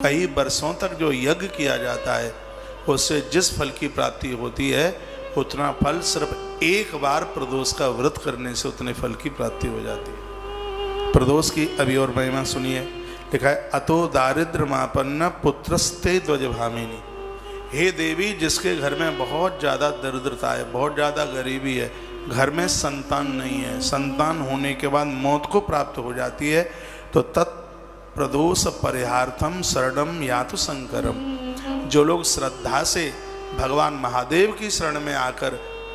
कई वर्षों तक जो यज्ञ किया जाता है उससे जिस फल की प्राप्ति होती है उतना फल सिर्फ एक बार प्रदोष का व्रत करने से उतने फल की प्राप्ति हो जाती है। प्रदोष की अभी और महिमा सुनिए। लिखा है अतो दारिद्र्यमापन्न पुत्रस्ते ध्वज भामिनी। हे देवी, जिसके घर में बहुत ज़्यादा दरिद्रता है, बहुत ज़्यादा गरीबी है, घर में संतान नहीं है, संतान होने के बाद मौत को प्राप्त हो जाती है, तो तत् प्रदोष परिहार्थम शरणम यातु शंकरम। जो लोग श्रद्धा से भगवान महादेव की शरण में आकर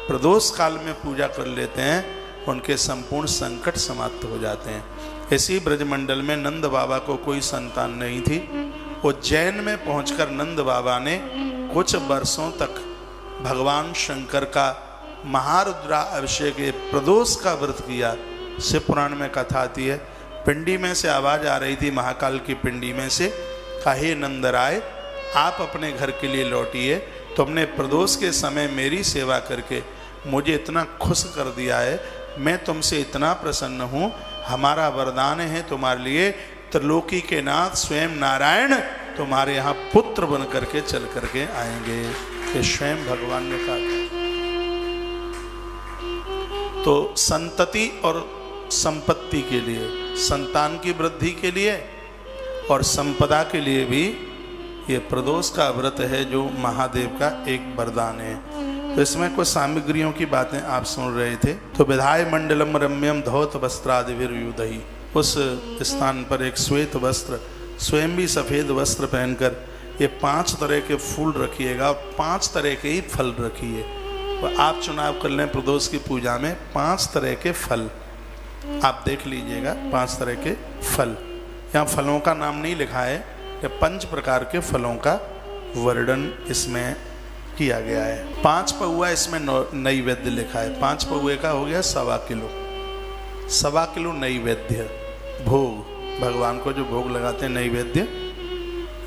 प्रदोष काल में पूजा कर लेते हैं उनके संपूर्ण संकट समाप्त हो जाते हैं। इसी ब्रजमंडल में नंद बाबा को कोई संतान नहीं थी। उज्जैन में पहुंचकर नंद बाबा ने कुछ वर्षों तक भगवान शंकर का महारुद्रा अभिषेक प्रदोष का व्रत किया। शिव पुराण में कथा आती है, पिंडी में से आवाज़ आ रही थी, महाकाल की पिंडी में से, कहे नंदराय आप अपने घर के लिए लौटिए, तुमने प्रदोष के समय मेरी सेवा करके मुझे इतना खुश कर दिया है, मैं तुमसे इतना प्रसन्न हूँ, हमारा वरदान है तुम्हारे लिए, त्रिलोकी के नाथ स्वयं नारायण तुम्हारे यहाँ पुत्र बन करके चल करके आएंगे। ये स्वयं भगवान ने कहा। तो संतति और संपत्ति के लिए, संतान की वृद्धि के लिए और संपदा के लिए भी ये प्रदोष का व्रत है जो महादेव का एक वरदान है। तो इसमें कुछ सामग्रियों की बातें आप सुन रहे थे। तो विधाय मंडलम रम्यम धौत वस्त्रादिविर्युधि, उस स्थान पर एक श्वेत वस्त्र, स्वयं भी सफ़ेद वस्त्र पहनकर ये 5 तरह के फूल रखिएगा और 5 तरह के ही फल रखिए। तो आप चुनाव कर लें प्रदोष की पूजा में 5 तरह के फल आप देख लीजिएगा। 5 तरह के फल, यहाँ फलों का नाम नहीं लिखा है, ये 5 प्रकार के फलों का वर्णन इसमें किया गया है। 5 पौआ इसमें नैवेद्य लिखा है। 5 पौए का हो गया 1.25 किलो, 1.25 किलो नैवेद्य भोग, भगवान को जो भोग लगाते हैं नैवेद्य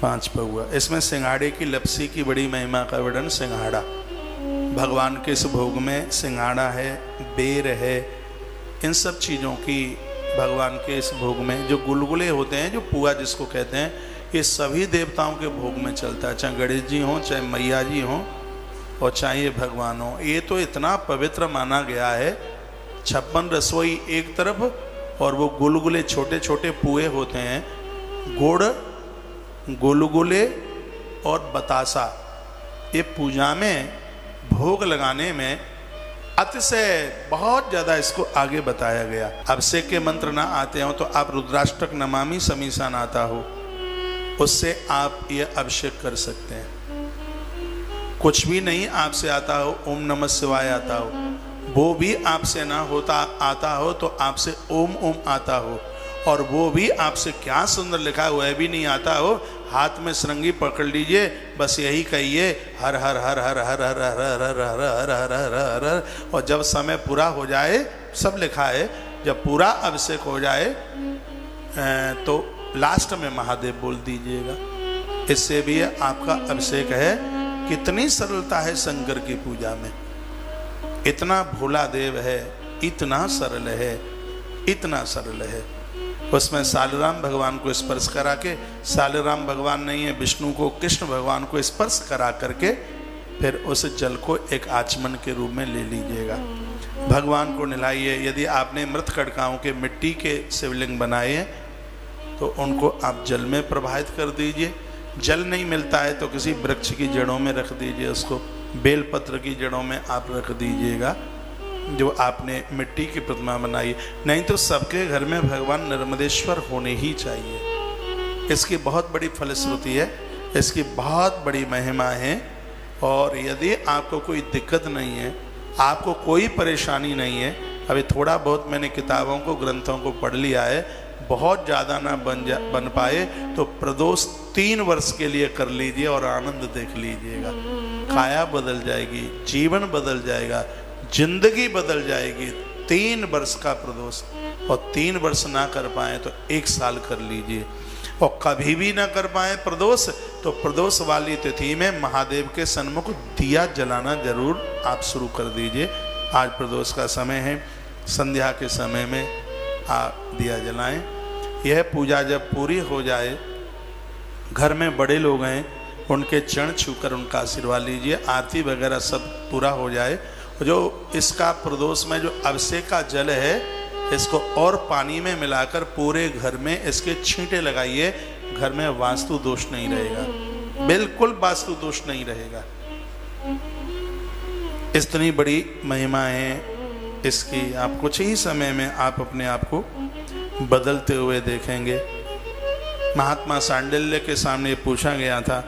5 पौआ। इसमें सिंघाड़े की लपसी की बड़ी महिमा का वर्णन। सिंघाड़ा भगवान के इस भोग में सिंघाड़ा है, बेर है, इन सब चीज़ों की भगवान के इस भोग में जो गुलगुले होते हैं, जो पुआ जिसको कहते हैं, ये सभी देवताओं के भोग में चलता है, चाहे गणेश जी हों, चाहे मैया जी हों और चाहे ये भगवान हो। ये तो इतना पवित्र माना गया है। 56 रसोई एक तरफ और वो गुलगुले छोटे छोटे पुए होते हैं, गुड़, गुलगुले और बतासा, ये पूजा में भोग लगाने में अतिशय बहुत ज़्यादा इसको आगे बताया गया। अभिषेक के मंत्र ना आते हो तो आप रुद्राष्टक नमामि समीसान आता हो, उससे आप ये अभिषेक कर सकते हैं। कुछ भी नहीं आपसे आता हो, ओम नमः शिवाय आता हो, वो भी आपसे ना होता आता हो तो आपसे ओम ओम आता हो, और वो भी आपसे क्या सुंदर लिखा हुआ है भी नहीं आता हो, हाथ में श्रृंगी पकड़ लीजिए, बस यही कहिए हर हर हर हर हर हर हर हर हर हर हर हर हर हर, और जब समय पूरा हो जाए, सब लिखा है, जब पूरा अभिषेक हो जाए तो लास्ट में महादेव बोल दीजिएगा। इससे भी आपका अभिषेक है। कितनी सरलता है शंकर की पूजा में, इतना भोला देव है, इतना सरल है, इतना सरल है। उसमें सालराम भगवान को स्पर्श करा के, सालराम भगवान नहीं है, विष्णु को, कृष्ण भगवान को स्पर्श करा करके फिर उस जल को एक आचमन के रूप में ले लीजिएगा, भगवान को नहलाइए। यदि आपने मृत कड़काओं के मिट्टी के शिवलिंग बनाए हैं तो उनको आप जल में प्रवाहित कर दीजिए। जल नहीं मिलता है तो किसी वृक्ष की जड़ों में रख दीजिए, उसको बेलपत्र की जड़ों में आप रख दीजिएगा जो आपने मिट्टी की प्रतिमा बनाई। नहीं तो सबके घर में भगवान नर्मदेश्वर होने ही चाहिए। इसकी बहुत बड़ी फलश्रुति है, इसकी बहुत बड़ी महिमा है। और यदि आपको कोई दिक्कत नहीं है, आपको कोई परेशानी नहीं है, अभी थोड़ा बहुत मैंने किताबों को, ग्रंथों को पढ़ लिया है, बहुत ज़्यादा ना बन पाए तो प्रदोष 3 वर्ष के लिए कर लीजिए और आनंद देख लीजिएगा। काया बदल जाएगी, जीवन बदल जाएगा, जिंदगी बदल जाएगी। 3 वर्ष का प्रदोष, और 3 वर्ष ना कर पाए तो 1 साल कर लीजिए, और कभी भी ना कर पाए प्रदोष तो प्रदोष वाली तिथि में महादेव के सन्मुख दिया जलाना जरूर आप शुरू कर दीजिए। आज प्रदोष का समय है, संध्या के समय में आप दिया जलाएं। यह पूजा जब पूरी हो जाए घर में बड़े लोग हैं, उनके चरण छूकर उनका आशीर्वाद लीजिए। आरती वगैरह सब पूरा हो जाए। जो इसका प्रदोष में जो अभिषेक का जल है, इसको और पानी में मिलाकर पूरे घर में इसके छींटे लगाइए। घर में वास्तु दोष नहीं रहेगा, बिल्कुल वास्तु दोष नहीं रहेगा। इतनी बड़ी महिमा है इसकी। आप कुछ ही समय में आप अपने आप को बदलते हुए देखेंगे। महात्मा सांडिल्य के सामने पूछा गया था,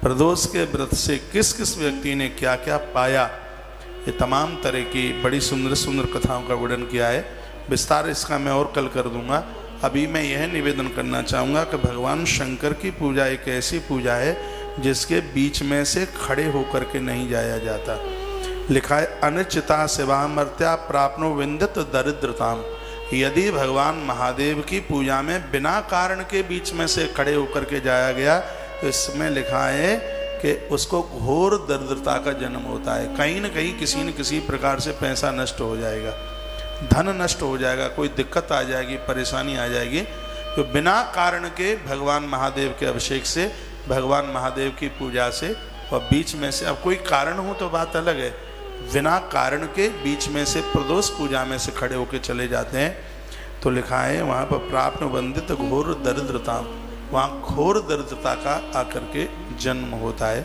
प्रदोष के व्रत से किस किस व्यक्ति ने क्या क्या पाया। ये तमाम तरह की बड़ी सुंदर सुंदर कथाओं का वर्णन किया है। विस्तार इसका मैं और कल कर दूंगा। अभी मैं यह निवेदन करना चाहूँगा कि भगवान शंकर की पूजा एक ऐसी पूजा है जिसके बीच में से खड़े होकर के नहीं जाया जाता। लिखा है, अनिश्चिता सेवा मर्त्या प्राप्नो विंदित दरिद्रताम। यदि भगवान महादेव की पूजा में बिना कारण के बीच में से खड़े होकर के जाया गया तो इसमें लिखा है कि उसको घोर दरिद्रता का जन्म होता है। कहीं न कहीं किसी न किसी प्रकार से पैसा नष्ट हो जाएगा, धन नष्ट हो जाएगा, कोई दिक्कत आ जाएगी, परेशानी आ जाएगी। तो बिना कारण के भगवान महादेव के अभिषेक से, भगवान महादेव की पूजा से और बीच में से, अब कोई कारण हो तो बात अलग है, बिना कारण के बीच में से प्रदोष पूजा में से खड़े होकर चले जाते हैं तो लिखा है वहाँ पर प्राप्त वंदित घोर दरिद्रता, वहाँ घोर दरिद्रता का आकर के जन्म होता है।